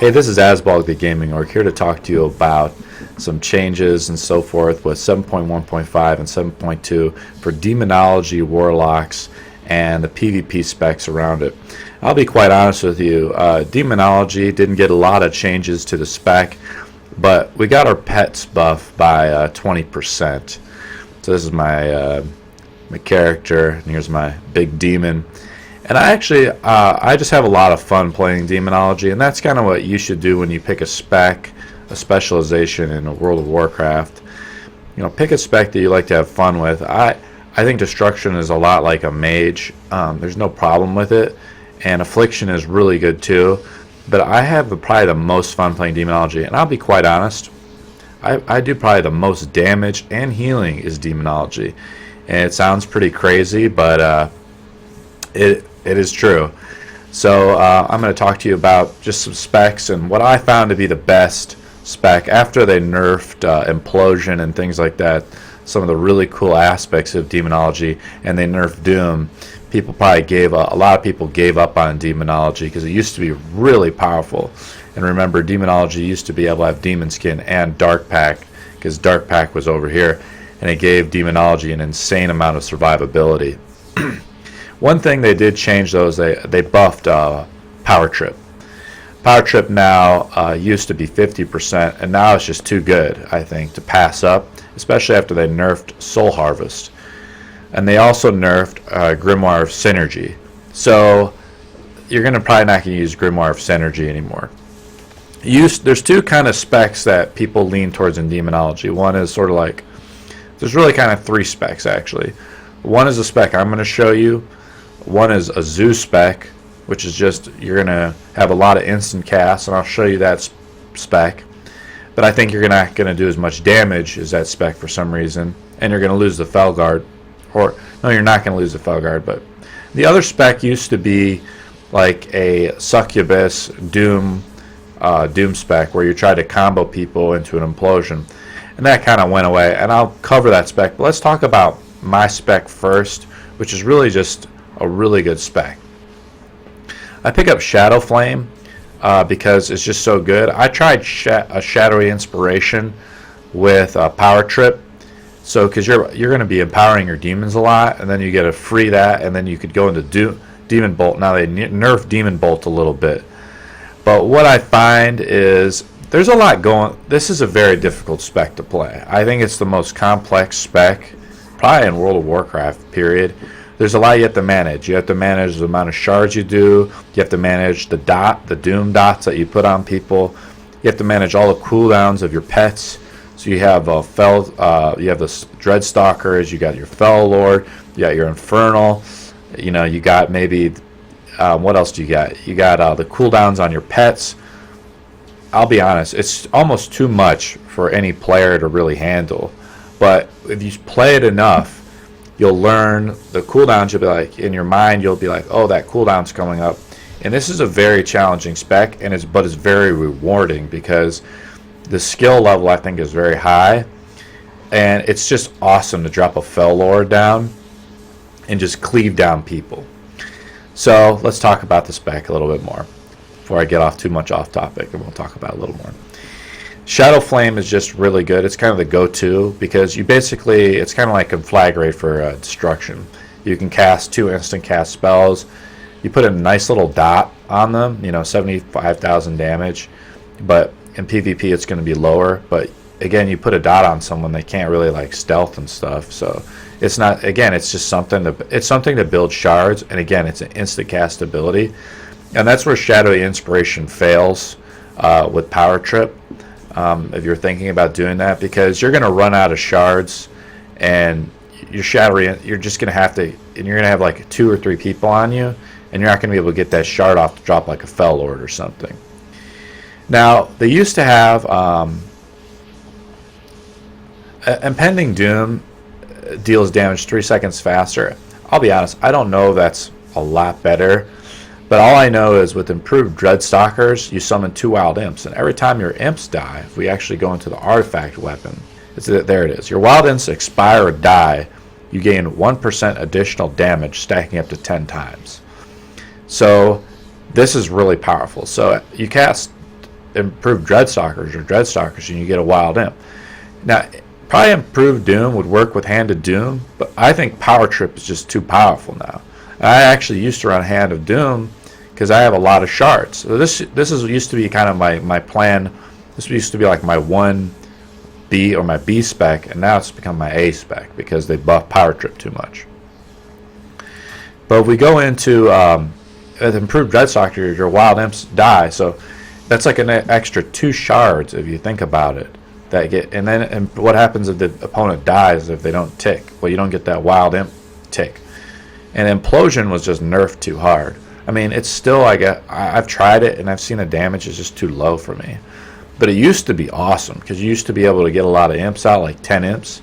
Hey, this is Asbog the Gaming Orc here to talk to you about some changes and so forth with 7.1.5 and 7.2 for Demonology Warlocks and the PvP specs around it. I'll be quite honest with you, Demonology didn't get a lot of changes to the spec, but we got our pets buff by 20%. So this is my character, and here's my big demon. And I just have a lot of fun playing Demonology, and that's kind of what you should do when you pick a spec, a specialization in World of Warcraft. You know, pick a spec that you like to have fun with. I think Destruction is a lot like a mage. There's no problem with it, and Affliction is really good too. But I have probably the most fun playing Demonology, and I'll be quite honest, I do probably the most damage and healing is Demonology. And it sounds pretty crazy, but it is true. So I'm going to talk to you about just some specs and what I found to be the best spec after they nerfed implosion and things like that. Some of the really cool aspects of Demonology, and they nerfed Doom. People probably a lot of people gave up on Demonology because it used to be really powerful. And remember, Demonology used to be able to have Demon Skin and Dark Pack, because Dark Pack was over here, and it gave Demonology an insane amount of survivability. One thing they did change, though, is they buffed Power Trip. Power Trip now used to be 50%, and now it's just too good, I think, to pass up, especially after they nerfed Soul Harvest. And they also nerfed Grimoire of Synergy. So you're probably not going to use Grimoire of Synergy anymore. There's two kind of specs that people lean towards in Demonology. One is sort of like, there's really kind of three specs, actually. One is a spec I'm going to show you. One is a zoo spec, which is just you're going to have a lot of instant casts, and I'll show you that spec. But I think you're not going to do as much damage as that spec for some reason, and you're going to lose the Fel Guard. Or, no, you're not going to lose the Fel Guard, but the other spec used to be like a Succubus Doom spec, where you try to combo people into an implosion. And that kind of went away, and I'll cover that spec. But let's talk about my spec first, which is really just a really good spec. I pick up Shadow Flame because it's just so good. I tried a Shadowy Inspiration with Power Trip, so because you're going to be empowering your demons a lot, and then you get to free that, and then you could go into Demon Bolt. Now they nerfed Demon Bolt a little bit, but what I find is there's a lot going. This is a very difficult spec to play. I think it's the most complex spec probably in World of Warcraft, period. There's a lot you have to manage. You have to manage the amount of shards you do. You have to manage the doom dots that you put on people. You have to manage all the cooldowns of your pets. So you have you have the Dreadstalkers, you got your Fel Lord, you got your Infernal, you got maybe, what else do you got? You got the cooldowns on your pets. I'll be honest, it's almost too much for any player to really handle. But if you play it enough, you'll learn the cooldowns. You'll be like, in your mind, you'll be like, oh, that cooldown's coming up. And this is a very challenging spec, but it's very rewarding because the skill level, I think, is very high. And it's just awesome to drop a Fel Lord down and just cleave down people. So let's talk about the spec a little bit more before I get off too much off topic, and we'll talk about it a little more. Shadow Flame is just really good. It's kind of the go-to because it's kind of like Conflagrate for Destruction. You can cast 2 instant cast spells. You put a nice little dot on them, 75,000 damage, but in PvP it's going to be lower. But again, you put a dot on someone, they can't really like stealth and stuff. So it's not, again, it's just something to build shards, and again, it's an instant cast ability. And that's where Shadowy Inspiration fails with Power Trip. If you're thinking about doing that, because you're going to run out of shards, and you're just going to have to, and you're going to have like 2 or 3 people on you, and you're not going to be able to get that shard off to drop like a Fel Lord or something. Now, they used to have Impending Doom deals damage 3 seconds faster. I'll be honest, I don't know if that's a lot better. But all I know is with improved Dreadstalkers, you summon 2 Wild Imps. And every time your Imps die, if we actually go into the artifact weapon, there it is. Your Wild Imps expire or die, you gain 1% additional damage, stacking up to 10 times. So this is really powerful. So you cast improved Dreadstalkers or Dreadstalkers and you get a Wild Imp. Now, probably improved Doom would work with Hand of Doom, but I think Power Trip is just too powerful now. And I actually used to run Hand of Doom because I have a lot of shards. So this used to be kind of my plan. This used to be like my 1B or my B spec, and now it's become my A spec because they buff Power Trip too much. But if we go into improved Dreadstalker, your Wild Imps die, so that's like an extra 2 shards if you think about it. And what happens if the opponent dies if they don't tick? Well, you don't get that Wild Imp tick. And Implosion was just nerfed too hard. I mean, it's still, I've tried it and I've seen the damage is just too low for me. But it used to be awesome because you used to be able to get a lot of imps out, like 10 imps,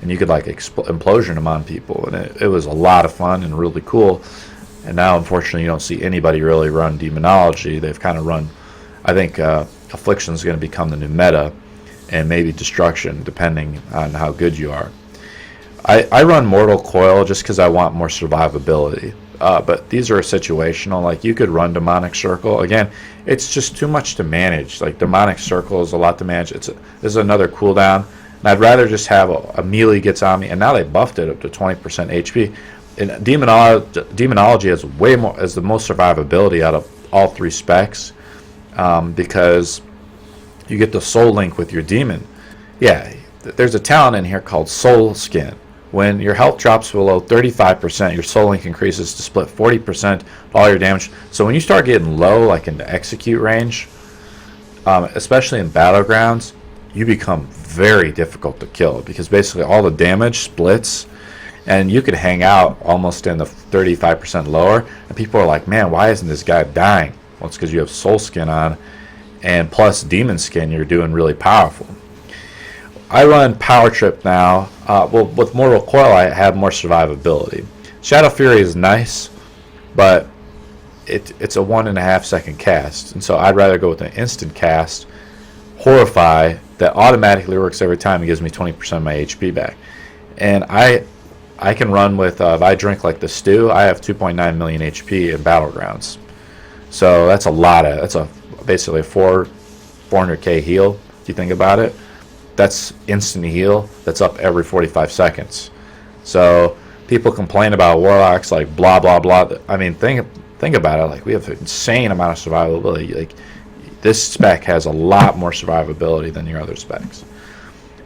and you could like implosion them on people, and it was a lot of fun and really cool. And now, unfortunately, you don't see anybody really run Demonology. They've kind of run, I think, Affliction is going to become the new meta, and maybe Destruction, depending on how good you are. I run Mortal Coil just because I want more survivability. But these are situational. Like, you could run Demonic Circle. Again, it's just too much to manage. Like, Demonic Circle is a lot to manage. This is another cooldown. And I'd rather just have a melee gets on me. And now they buffed it up to 20% HP. And Demonology has has the most survivability out of all 3 specs, because you get the soul link with your demon. Yeah, there's a talent in here called Soul Skin. When your health drops below 35%, your soul link increases to split 40% of all your damage. So when you start getting low, like into execute range, especially in battlegrounds, you become very difficult to kill because basically all the damage splits, and you could hang out almost in the 35% lower, and people are like, man, why isn't this guy dying? Well, it's because you have soul skin on, and plus demon skin, you're doing really powerful. I run Power Trip now. Well, with Mortal Coil, I have more survivability. Shadow Fury is nice, but it's a 1.5 second cast, and so I'd rather go with an instant cast, Horrify, that automatically works every time and gives me 20% of my HP back. And I can run with, if I drink like the stew, I have 2.9 million HP in Battlegrounds. So that's a lot of, basically a 400k heal, if you think about it. That's instant heal. That's up every 45 seconds. So people complain about Warlocks like blah blah blah. I mean, think about it. Like, we have an insane amount of survivability. Like, this spec has a lot more survivability than your other specs.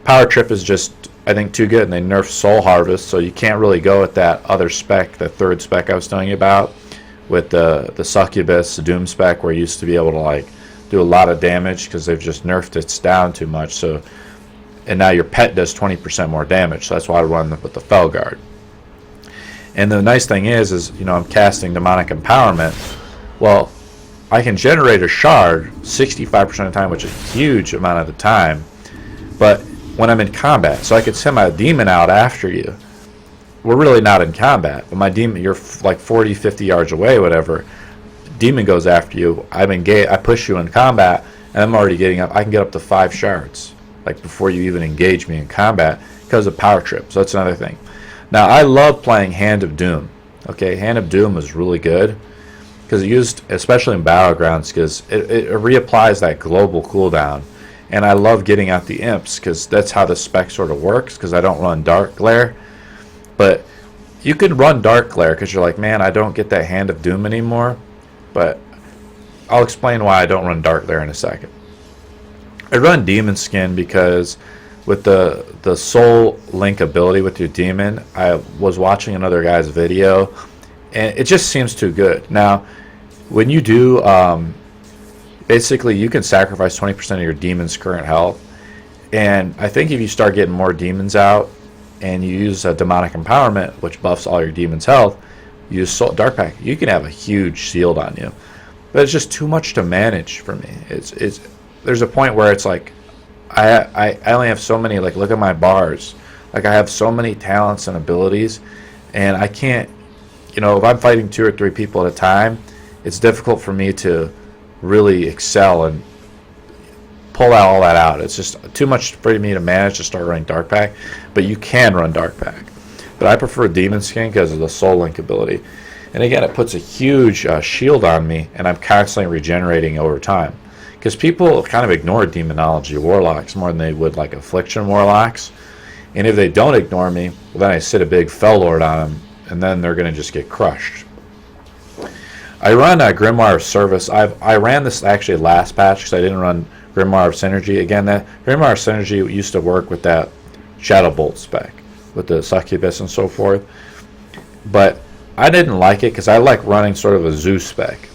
Power Trip is just, I think, too good, and they nerfed Soul Harvest, so you can't really go with that other spec, the 3rd spec I was telling you about, with the Succubus, the Doom spec, where you used to be able to like do a lot of damage because they've just nerfed it down too much. So. And now your pet does 20% more damage, so that's why I run with the Fel Guard. And the nice thing is I'm casting Demonic Empowerment. Well, I can generate a shard 65% of the time, which is a huge amount of the time, but when I'm in combat, so I could send my demon out after you. We're really not in combat, but my demon, you're like 40, 50 yards away, whatever. Demon goes after you. I push you in combat, and I'm already getting up. I can get up to 5 shards. Like, before you even engage me in combat, because of Power Trip. So that's another thing. Now, I love playing Hand of Doom. Okay, Hand of Doom is really good because it used, especially in Battlegrounds, because it reapplies that global cooldown. And I love getting out the imps because that's how the spec sort of works, because I don't run Dark Glare. But you can run Dark Glare because you're like, man, I don't get that Hand of Doom anymore. But I'll explain why I don't run Dark Glare in a second. I run Demon Skin because with the soul link ability with your demon, I was watching another guy's video, and it just seems too good. Now, when you do, basically you can sacrifice 20% of your demon's current health, and I think if you start getting more demons out, and you use a Demonic Empowerment, which buffs all your demons' health, you use Dark Pack, you can have a huge shield on you. But it's just too much to manage for me. There's a point where it's like I only have so many, like, look at my bars. Like, I have so many talents and abilities, and I can't, if I'm fighting 2 or 3 people at a time, it's difficult for me to really excel and pull all that out. It's just too much for me to manage to start running Dark Pack, but you can run Dark Pack. But I prefer Demon Skin because of the Soul Link ability. And again, it puts a huge shield on me, and I'm constantly regenerating over time. because people kind of ignore Demonology Warlocks more than they would like Affliction Warlocks. And if they don't ignore me, well, then I sit a big Fel Lord on them, and then they're going to just get crushed. I run a Grimoire of Service. I ran this actually last patch because I didn't run Grimoire of Synergy. Again, that Grimoire of Synergy used to work with that Shadow Bolt spec, with the Succubus and so forth. But I didn't like it because I like running sort of a Zoo spec,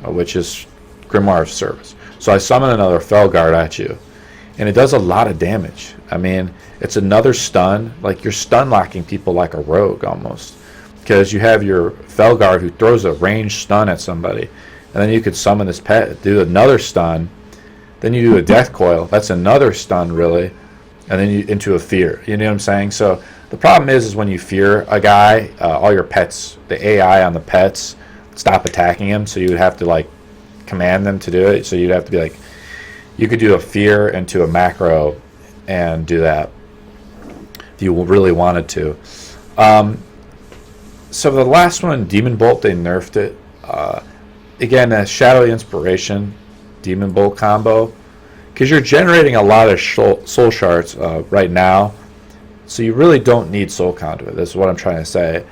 which is Grimoire of Service. So I summon another Felguard at you, and it does a lot of damage. I mean, it's another stun. Like, you're stun locking people like a rogue almost, because you have your Felguard who throws a ranged stun at somebody, and then you could summon this pet, do another stun, then you do a Death Coil. That's another stun, really, and then you into a Fear. You know what I'm saying? So the problem is when you fear a guy, all your pets, the AI on the pets, stop attacking him. So you would have to like command them to do it. So you'd have to be like, you could do a Fear into a macro and do that if you really wanted to. So the last one, Demon Bolt, they nerfed it. Again, a Shadowy Inspiration, Demon Bolt combo, because you're generating a lot of soul shards right now, so you really don't need Soul Conduit. That's what I'm trying to say.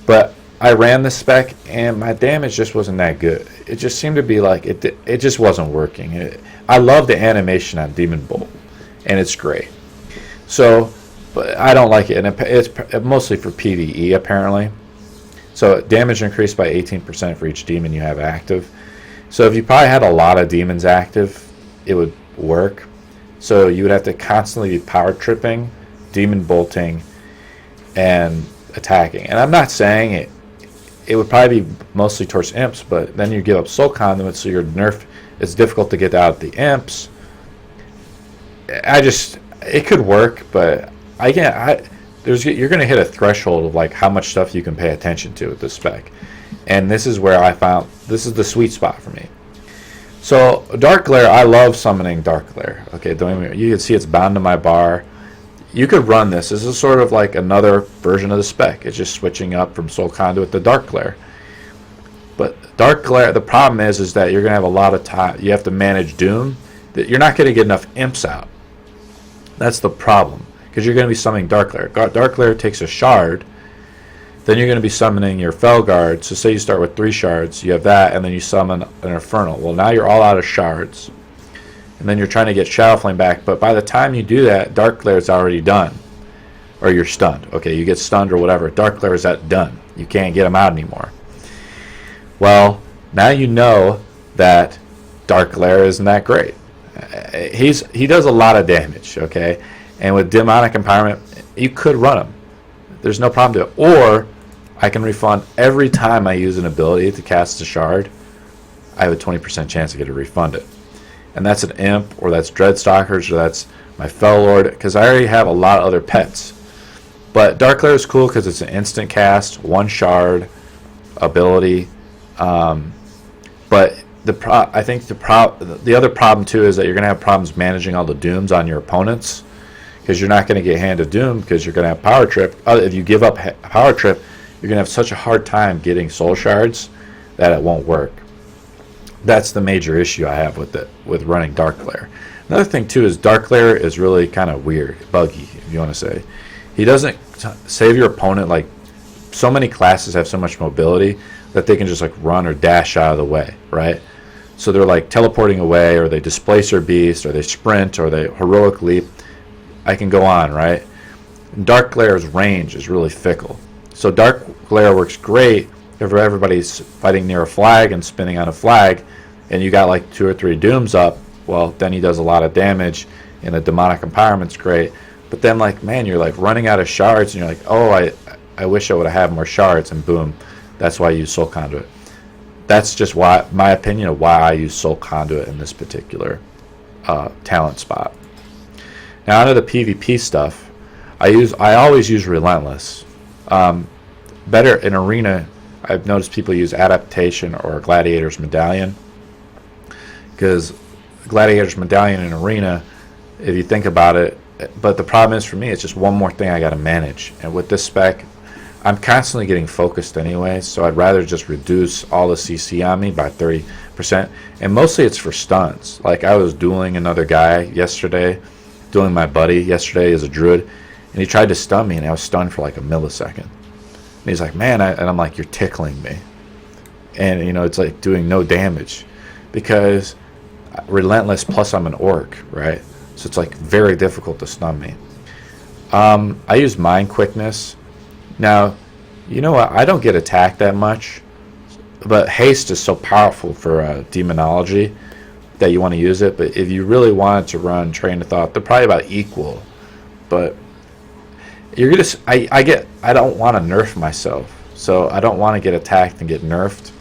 But I ran the spec, and my damage just wasn't that good. It just seemed to be like it just wasn't working. I love the animation on Demon Bolt, and it's great. So, but I don't like it, and it's mostly for PvE apparently. So damage increased by 18% for each demon you have active. So if you probably had a lot of demons active, it would work. So you would have to constantly be power tripping, demon bolting, and attacking. And I'm not saying it would probably be mostly towards imps, but then you give up soul conduit, so your nerf, it's difficult to get out of the imps. It could work, but you're going to hit a threshold of like how much stuff you can pay attention to with this spec. And this is where I found this is the sweet spot for me. So Dark Glare, I love summoning Dark Glare. Okay, you can see it's bound to my bar. You could run this. This is sort of like another version of the spec. It's just switching up from Soul Conduit to Dark Glare. But Dark Glare, the problem is that you're going to have a lot of time. You have to manage Doom. That you're not going to get enough imps out. That's the problem, because you're going to be summoning Dark Glare. Dark Glare takes a shard. Then you're going to be summoning your Felguard. So say you start with 3 shards, you have that, and then you summon an Infernal. Well, now you're all out of shards. And then you're trying to get Shadow Flame back, but by the time you do that, Dark Glare is already done. Or you're stunned. Okay, you get stunned or whatever. Dark Glare is done. You can't get him out anymore. Well, now you know that Dark Glare isn't that great. He does a lot of damage, okay? And with Demonic Empowerment, you could run him. There's no problem to it. Or I can refund every time I use an ability to cast a shard. I have a 20% chance to get it refunded. And that's an imp, or that's Dreadstalkers, or that's my Fel Lord, because I already have a lot of other pets. But Dark Glare is cool because it's an instant cast, 1 shard ability. But I think the other problem too is that you're going to have problems managing all the dooms on your opponents, because you're not going to get Hand of Doom because you're going to have Power Trip. If you give up Power Trip, you're going to have such a hard time getting soul shards that it won't work. That's the major issue I have with running Dark Glare. Another thing too is Dark Glare is really kind of weird, buggy, if you want to say. He doesn't save your opponent. Like, so many classes have so much mobility that they can just like run or dash out of the way, right? So they're like teleporting away, or they displace their beast, or they sprint, or they heroic leap. I can go on, right? And Dark Glare's range is really fickle. So Dark Glare works great if everybody's fighting near a flag and spinning on a flag, and you got like 2 or 3 dooms up. Well, then he does a lot of damage, and the Demonic Empowerment's great. But then, like, man, you're like running out of shards, and you're like, oh, I wish I would have had more shards, and boom, that's why I use Soul Conduit. That's just my opinion of why I use Soul Conduit in this particular talent spot. Now, onto the PvP stuff. I always use Relentless. Better in Arena, I've noticed people use Adaptation or Gladiator's Medallion, because Gladiator's Medallion in Arena, if you think about it, but the problem is for me, it's just one more thing I got to manage. And with this spec, I'm constantly getting focused anyway, so I'd rather just reduce all the CC on me by and mostly it's for stuns. Like I was dueling another guy yesterday, dueling my buddy yesterday as a druid, and he tried to stun me, and I was stunned for like a millisecond. And he's like, man, and I'm like, you're tickling me. And, you know, it's like doing no damage because relentless plus I'm an orc, right? So it's like very difficult to stun me. I use mind quickness. Now, you know what? I don't get attacked that much, but haste is so powerful for demonology that you want to use it. But if you really wanted to run train of thought, they're probably about equal. But you're gonna, I don't want to nerf myself, so I don't want to get attacked and get nerfed.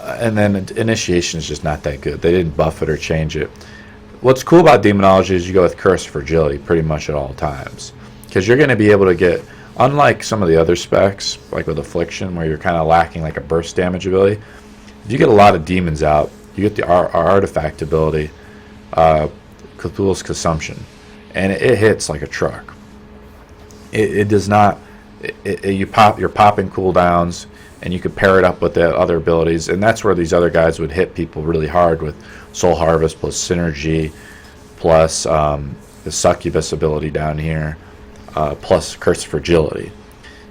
And then initiation is just not that good. They didn't buff it or change it. What's cool about demonology is you go with curse fragility pretty much at all times, because you're going to be able to get, unlike some of the other specs like with affliction where you're kind of lacking like a burst damage ability, if you get a lot of demons out, you get the our artifact ability, Cthulhu's Consumption, and it hits like a truck. It does not, you're popping cooldowns, and you could pair it up with the other abilities, and that's where these other guys would hit people really hard with Soul Harvest plus Synergy plus the Succubus ability down here plus Curse Fragility.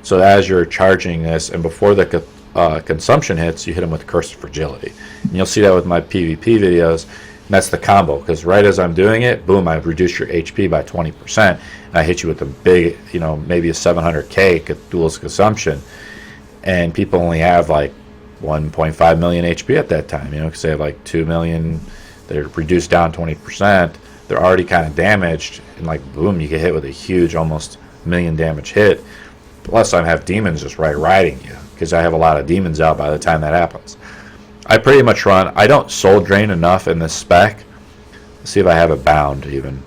So as you're charging this, and before the consumption hits, you hit them with Curse Fragility. And you'll see that with my PvP videos, and that's the combo, because right as I'm doing it, boom, I reduce your HP by 20%, and I hit you with a big, you know, maybe a 700k Cthulhu's Consumption, and people only have like 1.5 million HP at that time, you know, because they have like 2 million, they're reduced down 20%, they're already kind of damaged, and like boom, you get hit with a huge, almost million damage hit. Plus I have demons just riding you, because I have a lot of demons out by the time that happens. I pretty much run, I don't soul drain enough in this spec. Let's see if I have it bound even.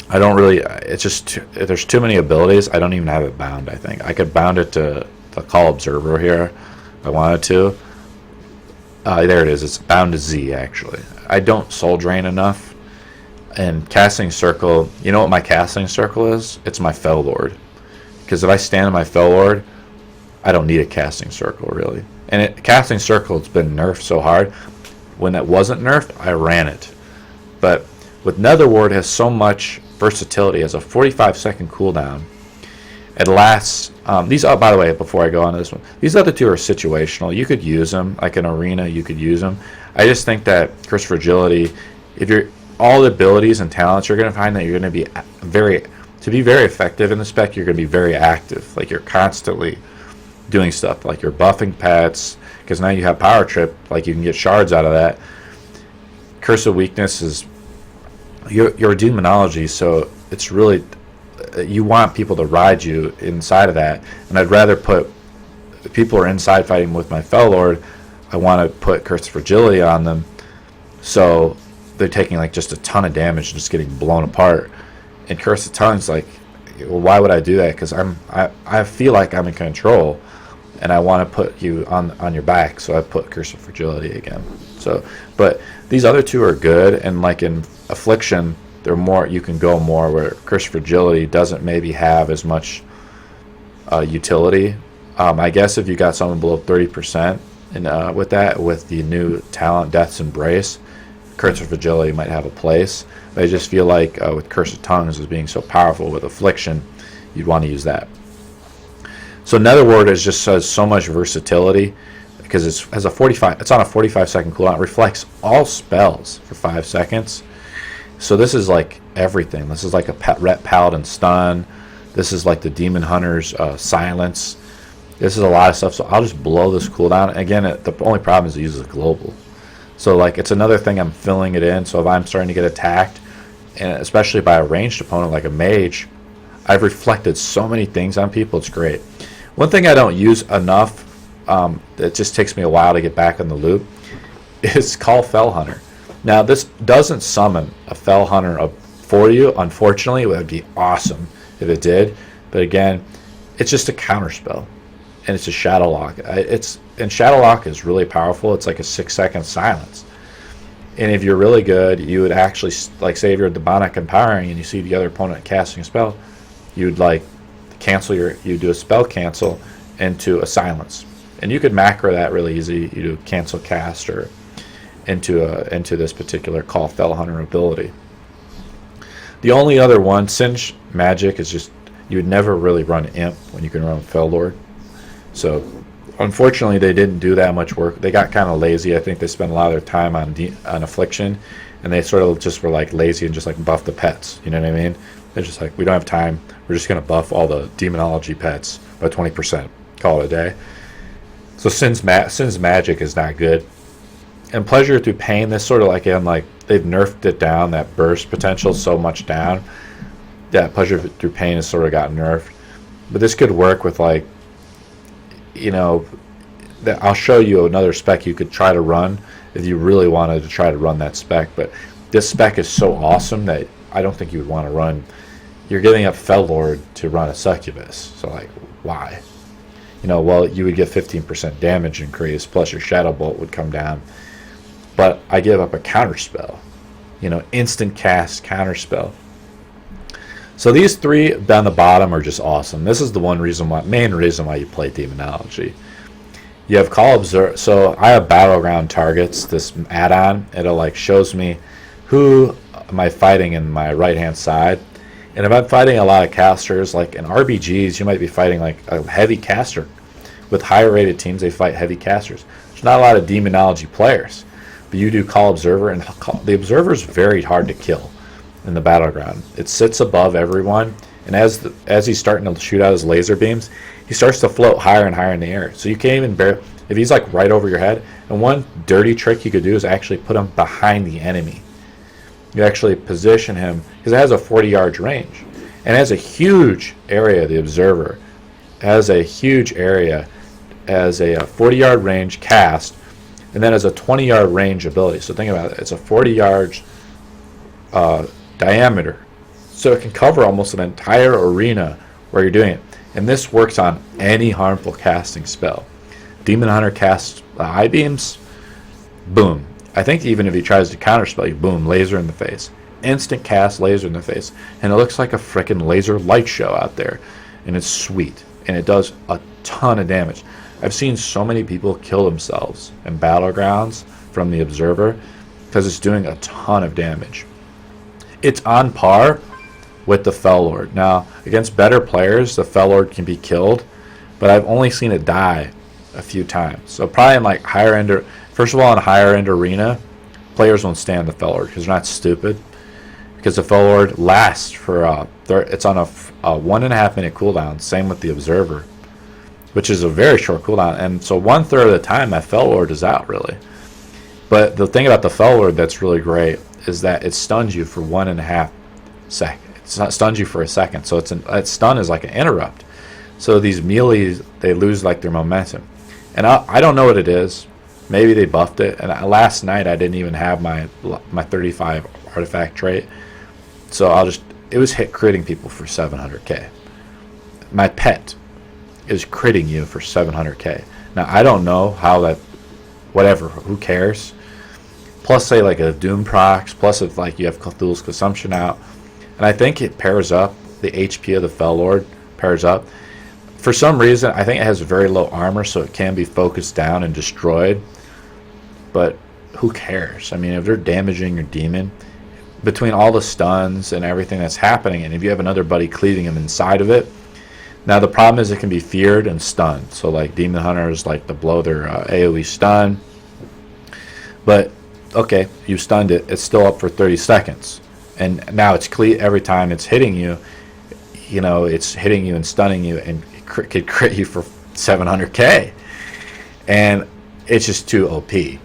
I don't really, it's just, there's too many abilities. I don't even have it bound, I think. I could bound it to the Call Observer here if I wanted to. There it is. It's bound to Z, actually. I don't soul drain enough. And casting circle, you know what my casting circle is? It's my Fel Lord. Because if I stand in my Fel Lord, I don't need a casting circle, really. And casting circle, it's been nerfed so hard. When it wasn't nerfed, I ran it. But with Nether Ward, it has so much versatility. It has a 45-second cooldown. It lasts, these, oh, by the way, before I go on to this one, these other two are situational. You could use them, like in Arena, you could use them. I just think that Curse Fragility, if you're, all the abilities and talents, you're going to find that you're going to be to be very effective in the spec, you're going to be very active. Like you're constantly doing stuff, like you're buffing pets, because now you have Power Trip, like you can get shards out of that. Curse of Weakness is, your demonology, so it's really, you want people to ride you inside of that, and I'd rather put, if people are inside fighting with my Fel Lord, I want to put Curse Fragility on them, so they're taking like just a ton of damage and just getting blown apart. And Curse of Tongues, like, well, why would I do that? Because I feel like I'm in control, and I want to put you on your back, so I put Curse of Fragility again. So, but these other two are good, and like in Affliction, they're more, you can go more where Curse Fragility doesn't maybe have as much utility. I guess if you got someone below 30%, and with that, with the new talent Death's Embrace, Curse of Fragility might have a place. But I just feel like with Curse of Tongues as being so powerful with Affliction, you'd want to use that. So Nether Ward just has so much versatility, because it's on a 45-second cooldown. It reflects all spells for 5 seconds. So this is like everything. This is like a Ret Paladin stun. This is like the Demon Hunter's silence. This is a lot of stuff. So I'll just blow this cooldown. Again, the only problem is it uses a global. So like it's another thing I'm filling it in. So if I'm starting to get attacked, and especially by a ranged opponent like a mage, I've reflected so many things on people. It's great. One thing I don't use enough, it just takes me a while to get back in the loop, is Call Fel Hunter. Now this doesn't summon a Fel Hunter for you. Unfortunately, it would be awesome if it did. But again, it's just a counter spell, and it's a Shadow Lock. And Shadow Lock is really powerful. It's like a 6-second silence. And if you're really good, you would actually, like say if you're demonic empowering and you see the other opponent casting a spell, you'd like cancel you do a spell cancel, into a silence. And you could macro that really easy. You do cancel cast or into this particular call Fel Hunter ability. The only other one, Singe Magic, is just you would never really run Imp when you can run Fel Lord. So unfortunately, they didn't do that much work. They got kind of lazy. I think they spent a lot of their time on Affliction, and they sort of just were like lazy and just like buff the pets. You know what I mean? They're just like, we don't have time. We're just going to buff all the Demonology pets by 20%. Call it a day. So Sin's Magic is not good. And Pleasure Through Pain, this sort of like, they've nerfed it down, that burst potential so much down. That Pleasure Through Pain has sort of got nerfed. But this could work with like, you know, I'll show you another spec you could try to run if you really wanted to try to run that spec. But this spec is so awesome that I don't think you would want to run. You're giving up Fel Lord to run a Succubus. So like, why? You know, well, you would get 15% damage increase, plus your Shadow Bolt would come down. But I give up a counterspell. You know, instant cast counterspell. So these three down the bottom are just awesome. This is the main reason why you play Demonology. You have Call Observer. So I have Battleground Targets, this add-on. It'll like shows me who am I fighting in my right-hand side. And if I'm fighting a lot of casters, like in RBGs, you might be fighting like a heavy caster. With higher rated teams, they fight heavy casters. There's not a lot of Demonology players. But you do Call Observer, and the Observer is very hard to kill in the Battleground. It sits above everyone, and as he's starting to shoot out his laser beams, he starts to float higher and higher in the air. So you can't even bear if he's like right over your head. And one dirty trick you could do is actually put him behind the enemy. You actually position him because it has a 40-yard range, and it has a huge area. The Observer has a huge area as a 40-yard range cast, and then as a 20-yard range ability. So think about it. It's a 40 yards diameter. So it can cover almost an entire arena where you're doing it. And this works on any harmful casting spell. Demon Hunter casts eye beams, boom. I think even if he tries to counterspell you, boom, laser in the face. Instant cast, laser in the face. And it looks like a freaking laser light show out there. And it's sweet. And it does a ton of damage. I've seen so many people kill themselves in Battlegrounds from the Observer because it's doing a ton of damage. It's on par with the Fel Lord. Now, against better players, the Fel Lord can be killed, but I've only seen it die a few times. So probably in like higher end, first of all, in higher end arena, players won't stand the Fel Lord because they're not stupid. Because the Fel Lord lasts for it's on a 1.5 minute cooldown. Same with the Observer, which is a very short cooldown. And so 1/3 of the time, that Fel Lord is out really. But the thing about the Fel Lord that's really great is that it stuns you for 1.5 seconds. It's not stuns you for a second. So its stun is like an interrupt. So these melees, they lose like their momentum. And I don't know what it is. Maybe they buffed it. And last night I didn't even have my 35 artifact trait. So it was critting people for 700k. My pet is critting you for 700k. Now I don't know how that, whatever, who cares? Plus say like a Doom procs, plus if like you have Cthulhu's Consumption out. And I think it pairs up, the HP of the Fel Lord pairs up. For some reason, I think it has very low armor, so it can be focused down and destroyed. But who cares? I mean, if they're damaging your demon, between all the stuns and everything that's happening, and if you have another buddy cleaving him inside of it, now the problem is it can be feared and stunned. So like Demon Hunters like to blow their AoE stun. But okay, you stunned it, it's still up for 30 seconds. And now it's every time it's hitting you, you know, it's hitting you and stunning you, and it could crit you for 700k. And it's just too OP.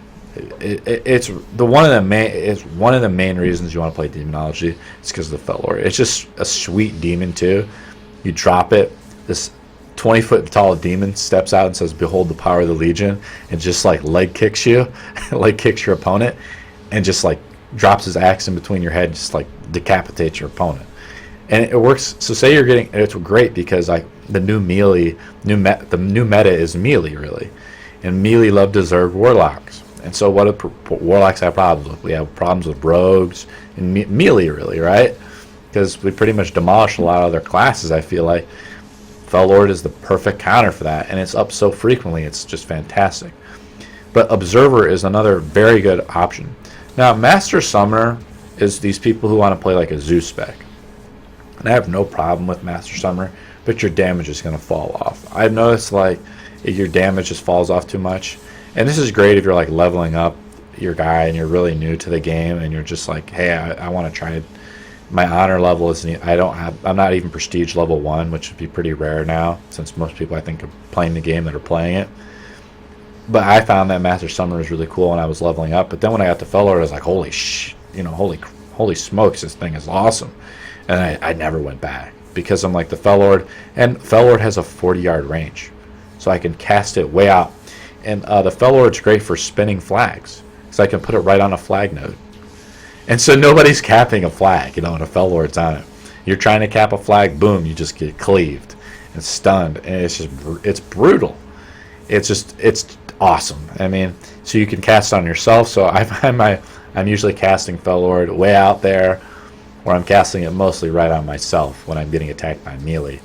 It's one of the main reasons you want to play Demonology. It's because of the Fel Lord. It's just a sweet demon too. You drop it, this 20-foot tall demon steps out and says, "Behold the power of the Legion," and just like leg kicks you, leg kicks your opponent, and just like drops his axe in between your head, just like decapitates your opponent. And it works. So say you're getting, it's great because like the new melee, the new meta is melee really, and melee love to deserve warlocks. And so what do warlocks have problems with? We have problems with rogues and melee really, right? Because we pretty much demolished a lot of their classes, I feel like. Fel Lord is the perfect counter for that, and it's up so frequently, it's just fantastic. But Observer is another very good option. Now, Master Summoner is these people who want to play like a Zeus spec. And I have no problem with Master Summoner, but your damage is going to fall off. I've noticed like if your damage just falls off too much. And this is great if you're like leveling up your guy and you're really new to the game and you're just like, hey, I want to try it. My honor level is I'm not even prestige level 1, which would be pretty rare now since most people I think are playing the game that are playing it. But I found that Master Summoner was really cool when I was leveling up. But then when I got to Fel Lord, I was like, holy smokes, this thing is awesome. And I never went back because I'm like the Fel Lord, and Fel Lord has a 40-yard range, so I can cast it way out. And the Fel Lord's great for spinning flags, so I can put it right on a flag node. And so nobody's capping a flag, and a Fel Lord's on it. You're trying to cap a flag, boom, you just get cleaved and stunned, and it's brutal. It's awesome. I mean, so you can cast on yourself. So I find I'm usually casting Fel Lord way out there, or I'm casting it mostly right on myself when I'm getting attacked by melee.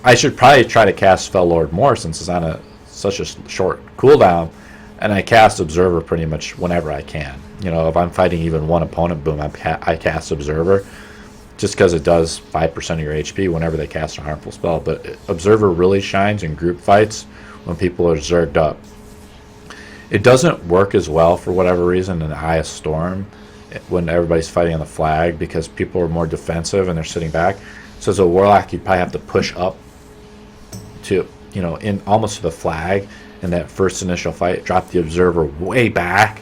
I should probably try to cast Fel Lord more since it's on such a short cooldown, and I cast Observer pretty much whenever I can. If I'm fighting even one opponent, boom, I cast Observer, just because it does 5% of your HP whenever they cast a harmful spell. But Observer really shines in group fights when people are zerged up. It doesn't work as well for whatever reason in the Eye of Storm when everybody's fighting on the flag because people are more defensive and they're sitting back. So as a Warlock, you'd probably have to push up to, in almost to the flag in that first initial fight, drop the Observer way back,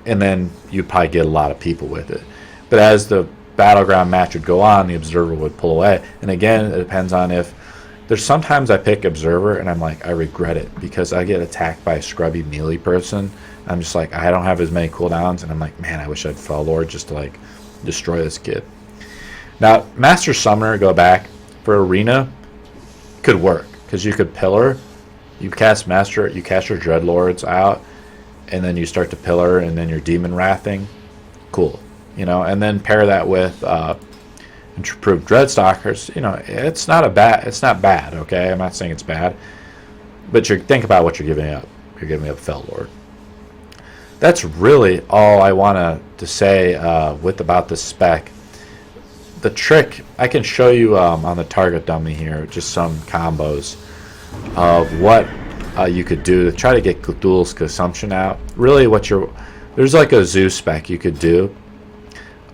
and then you'd probably get a lot of people with it. But as the battleground match would go on, the Observer would pull away. And again, it depends on if there's sometimes I pick Observer and I'm like, I regret it because I get attacked by a scrubby melee person. I'm just like, I don't have as many cooldowns, and I'm like, man, I wish I had Fel Lord just to like destroy this kid. Now, Master Summoner, go back for Arena, could work because you could pillar, you cast your Dreadlords out, and then you start to pillar, and then you're Demon Wrathing, cool, and then pair that with improved Dreadstalkers. It's not bad. Okay, I'm not saying it's bad, but think about what you're giving up. You're giving up Fel Lord. That's really all I want to say about the spec. The trick I can show you on the target dummy here, just some combos of what you could do to try to get Cthulhu's consumption out. Really, there's like a Zeus spec you could do.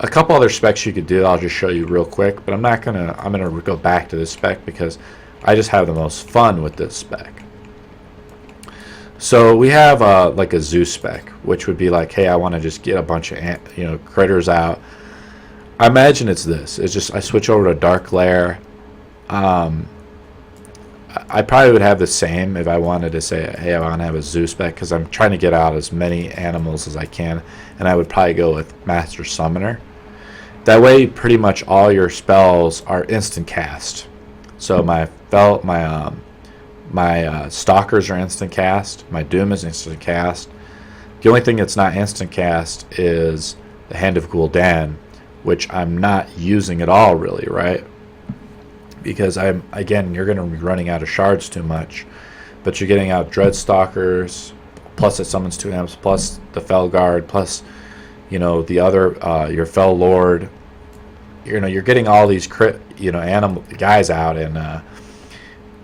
A couple other specs you could do, I'll just show you real quick, but I'm gonna go back to this spec because I just have the most fun with this spec. So we have like a Zeus spec, which would be like, hey, I want to just get a bunch of critters out. I imagine it's this. It's just I switch over to Dark Lair. I probably would have the same if I wanted to say, hey, I want to have a Zeus spec because I'm trying to get out as many animals as I can, and I would probably go with Master Summoner. That way, pretty much all your spells are instant cast. So my Stalkers are instant cast. My Doom is instant cast. The only thing that's not instant cast is the Hand of Gul'dan, which I'm not using at all, really, right? Because you're going to be running out of shards too much, but you're getting out Dreadstalkers, plus it summons 2 amps, plus the Felguard, plus the other your Fel Lord. You're getting all these animal guys out, and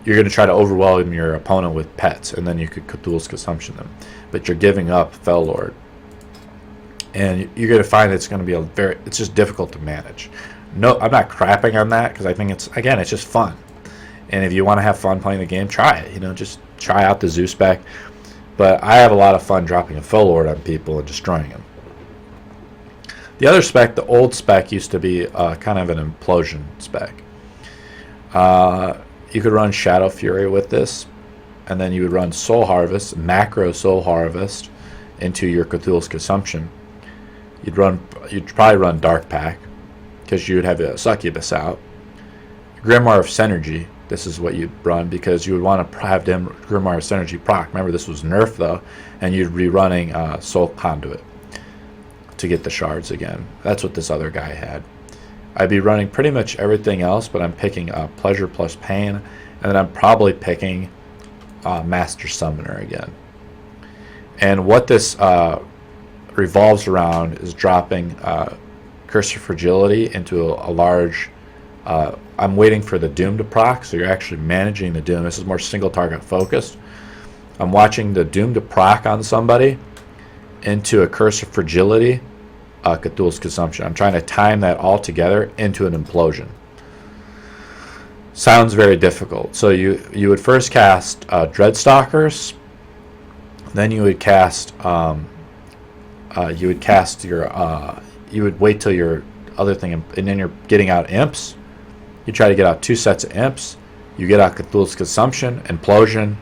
you're going to try to overwhelm your opponent with pets, and then you could Cthulhu's consumption them. But you're giving up Fel Lord, and you're going to find it's going to be it's just difficult to manage. No, I'm not crapping on that because I think it's just fun. And if you want to have fun playing the game, try it. Just try out the Zeus spec. But I have a lot of fun dropping a Fel Lord on people and destroying them. The other spec, the old spec, used to be kind of an implosion spec. You could run Shadow Fury with this, and then you would run Soul Harvest, macro Soul Harvest, into your Cthulhu's consumption. You'd probably run Dark Pack, because you would have a Succubus out. Grimoire of Synergy, this is what you'd run, because you would want to have Grimoire of Synergy proc. Remember, this was nerfed, though, and you'd be running Soul Conduit to get the shards again. That's what this other guy had. I'd be running pretty much everything else, but I'm picking Pleasure plus Pain and then I'm probably picking Master Summoner again. And what this revolves around is dropping Curse of Fragility into a large... I'm waiting for the Doom to proc, so you're actually managing the Doom. This is more single target focused. I'm watching the Doom to proc on somebody into a Curse of Fragility, Cthulhu's Consumption. I'm trying to time that all together into an implosion. Sounds very difficult. So you would first cast Dreadstalkers, then you would cast you would wait till your other thing, and then you're getting out imps. You try to get out 2 sets of imps. You get out Cthulhu's Consumption, Implosion,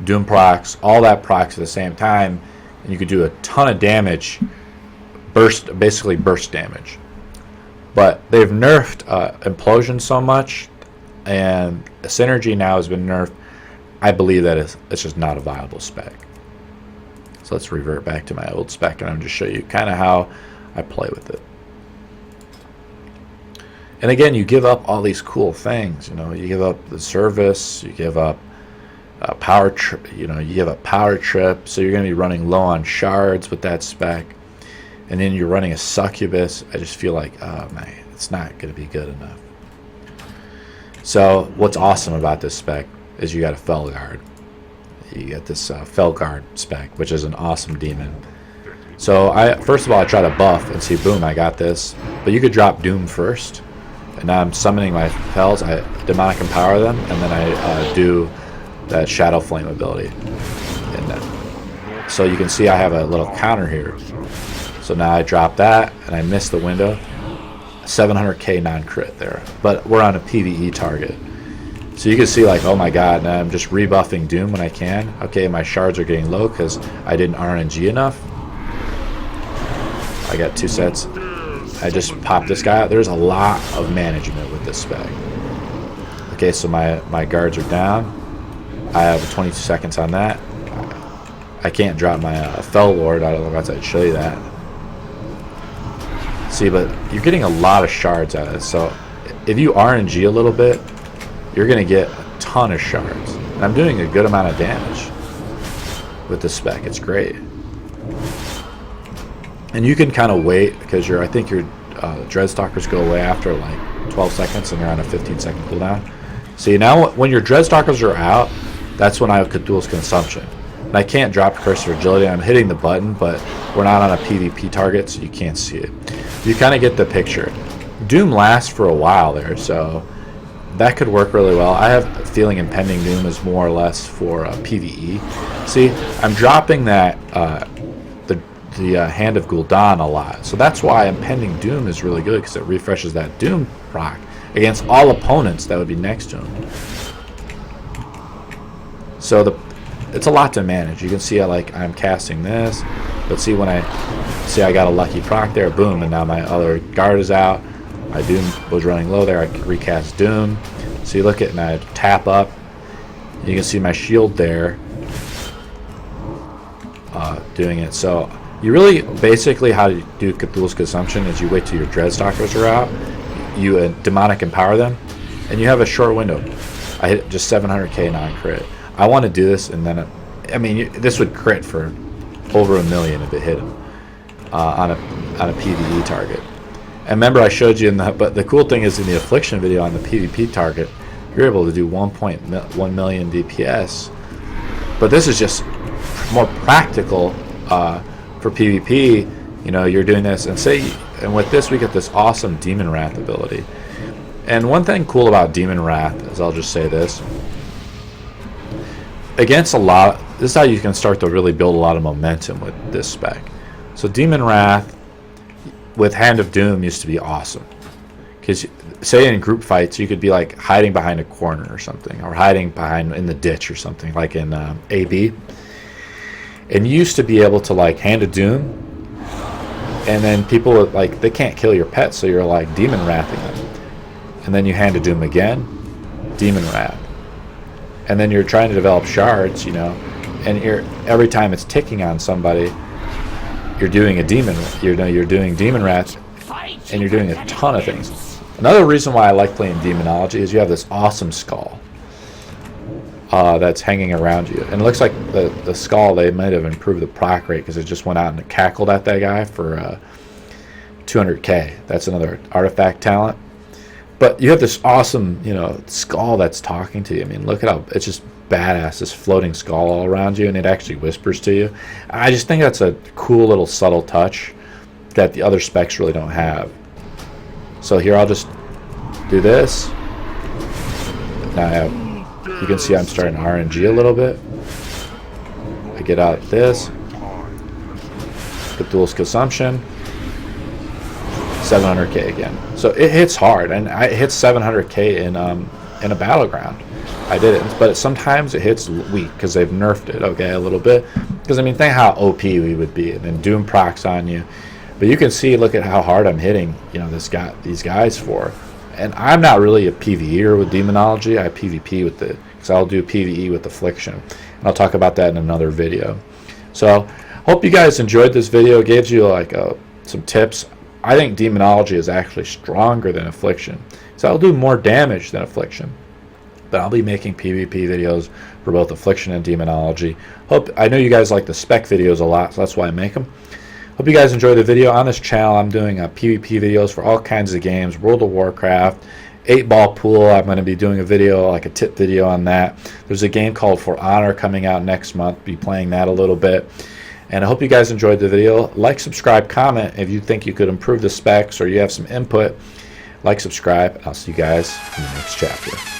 Doom procs, all that procs at the same time, and you could do a ton of damage, basically burst damage. But they've nerfed Implosion so much, and Synergy now has been nerfed. I believe that it's just not a viable spec. So let's revert back to my old spec, and I'm just show you kind of how I play with it. And again, you give up all these cool things. You know, you give up the service, you give up power. You give up power trip. So you're going to be running low on shards with that spec, and then you're running a succubus. I just feel like, oh man, it's not going to be good enough. So what's awesome about this spec is you got a Fel Guard. You get this Fel Guard spec, which is an awesome demon. So first of all, I try to buff and see, boom, I got this. But you could drop Doom first. And now I'm summoning my Fels, I Demonic Empower them, and then I do that Shadow Flame ability. And so you can see I have a little counter here. So now I drop that, and I miss the window. 700k non-crit there. But we're on a PvE target. So you can see, like, oh my god, now I'm just rebuffing Doom when I can. Okay, my shards are getting low because I didn't RNG enough. I got 2 sets. I just popped this guy out. There's a lot of management with this spec. Okay, so my guards are down. I have 20 seconds on that. I can't drop my Fel Lord. I don't know if I'd show you that. See, but you're getting a lot of shards out of it. So if you RNG a little bit, you're going to get a ton of shards. And I'm doing a good amount of damage with this spec. It's great. And you can kind of wait because I think your Dreadstalkers go away after like 12 seconds and you're on a 15-second cooldown. See, now when your Dreadstalkers are out, that's when I have Cthulhu's Consumption. And I can't drop Curse of Fragility. I'm hitting the button, but we're not on a PvP target, so you can't see it. You kind of get the picture. Doom lasts for a while there, so that could work really well. I have a feeling Impending Doom is more or less for PvE. See, I'm dropping that the Hand of Gul'dan a lot, so that's why Impending Doom is really good, because it refreshes that Doom proc against all opponents that would be next to him. So it's a lot to manage. You can see I'm casting this, but see when I got a lucky proc there, boom, and now my other guard is out. My Doom was running low there. I could recast Doom. So you look at, and I tap up. You can see my shield there doing it. So you really, basically how you do Cthulhu's Consumption is you wait till your Dreadstalkers are out. You Demonic Empower them, and you have a short window. I hit just 700k non-crit. I want to do this, and then, this would crit for over 1 million if it hit him on a PvE target. And remember, I showed you but the cool thing is in the Affliction video on the PvP target, you're able to do 1.1 million DPS. But this is just more practical for PvP. You know, you're doing this, and with this we get this awesome Demon Wrath ability. And one thing cool about Demon Wrath is, I'll just say this, this is how you can start to really build a lot of momentum with this spec. So Demon Wrath with Hand of Doom used to be awesome, because say in group fights you could be like hiding behind a corner or something, or hiding in the ditch or something, like in AB, and you used to be able to like Hand of Doom, and then people would, they can't kill your pets, so you're like Demon Wrathing them, and then you Hand of Doom again, Demon Wrath, and then you're trying to develop shards, and every time it's ticking on somebody, you're doing you're doing Demon Wrath, and you're doing a ton of things. Another reason why I like playing Demonology is you have this awesome skull. that's hanging around you. And it looks like the skull, they might have improved the proc rate because it just went out and cackled at that guy for 200k. That's another artifact talent. But you have this awesome, skull that's talking to you. I mean, look at how it's just badass, this floating skull all around you, and it actually whispers to you. I just think that's a cool little subtle touch that the other specs really don't have. So here I'll just do this. Now I have, you can see I'm starting to RNG a little bit. I get out this, put dual consumption, 700k again. So it hits hard, and it hits 700k in a battleground. I did it, but sometimes it hits weak because they've nerfed it, okay, a little bit. Because I mean, think how OP we would be, and then Doom procs on you. But you can see, look at how hard I'm hitting, these guys for. And I'm not really a PvEer with Demonology. I PvP with because I'll do PvE with Affliction, and I'll talk about that in another video. So, hope you guys enjoyed this video. It gives you like some tips. I think Demonology is actually stronger than Affliction, so I'll do more damage than Affliction. But I'll be making PvP videos for both Affliction and Demonology. I know you guys like the spec videos a lot, so that's why I make them. Hope you guys enjoy the video. On this channel, I'm doing PvP videos for all kinds of games, World of Warcraft, 8-Ball Pool. I'm going to be doing a video, like a tip video on that. There's a game called For Honor coming out next month. Be playing that a little bit. And I hope you guys enjoyed the video. Like, subscribe, comment if you think you could improve the specs or you have some input. Like, subscribe, and I'll see you guys in the next chapter.